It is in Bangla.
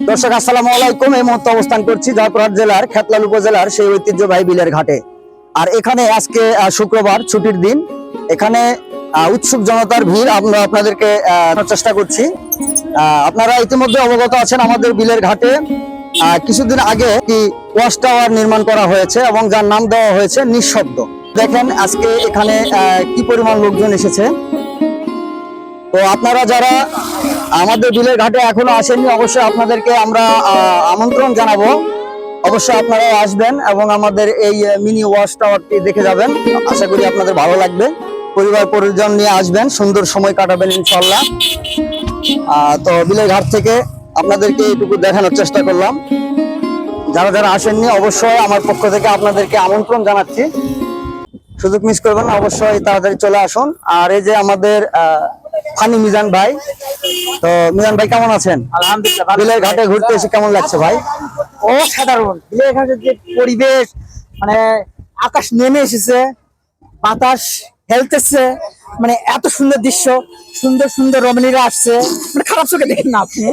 দর্শক আসসালামু আলাইকুম। এই মুহূর্তে অবস্থান করছি জয়পুরহাট জেলার খেতলাল উপজেলার সেই ঐতিহ্যবাহী বিলের ঘাটে। আর এখানে আজকে শুক্রবার, ছুটির দিন। এখানে উৎসুক জনতার ভিড় আমরা আপনাদেরকে চেষ্টা করছি। আপনারা ইতিমধ্যে অবগত আছেন, আমাদের বিলের ঘাটে কিছুদিন আগে একটি ওয়াচ টাওয়ার নির্মাণ করা হয়েছে এবং যার নাম দেওয়া হয়েছে নিঃশব্দ। দেখেন আজকে এখানে কি পরিমাণ লোকজন এসেছে। তো আপনারা যারা আমাদের বিলের ঘাটে এখনো আসেননি, অবশ্যই আপনাদেরকে আমরা আমন্ত্রণ জানাবো। অবশ্যই আপনারা আসবেন এবং আমাদের এই মিনি ওয়াচ টাওয়ারটি দেখে যাবেন। আশা করি আপনাদের ভালো লাগবে। পরিবার পরিজন নিয়ে আসবেন, সুন্দর সময় কাটাবেন ইনশাল্লাহ। তো বিলের ঘাট থেকে আপনাদেরকে এইটুকু দেখানোর চেষ্টা করলাম। যারা যারা আসেননি, অবশ্যই আমার পক্ষ থেকে আপনাদেরকে আমন্ত্রণ জানাচ্ছি। সুযোগ মিস করবেন না, অবশ্যই তাড়াতাড়ি চলে আসুন। আর এই যে আমাদের ফানি মিজান ভাই। তো মিজান ভাই কেমন আছেন? আলহামদুলিল্লাহ। বিলের ঘাটে ঘুরতে এসে কেমন লাগছে ভাই? অসাধারণ। বিলের ঘাটের যে পরিবেশ, মানে আকাশ নেমে এসেছে, বাতাস হেলতেছে, মানে এত সুন্দর দৃশ্য, সুন্দর সুন্দর রমণীরা আসছে, মানে খারাপ চোখে দেখেন না আপনি।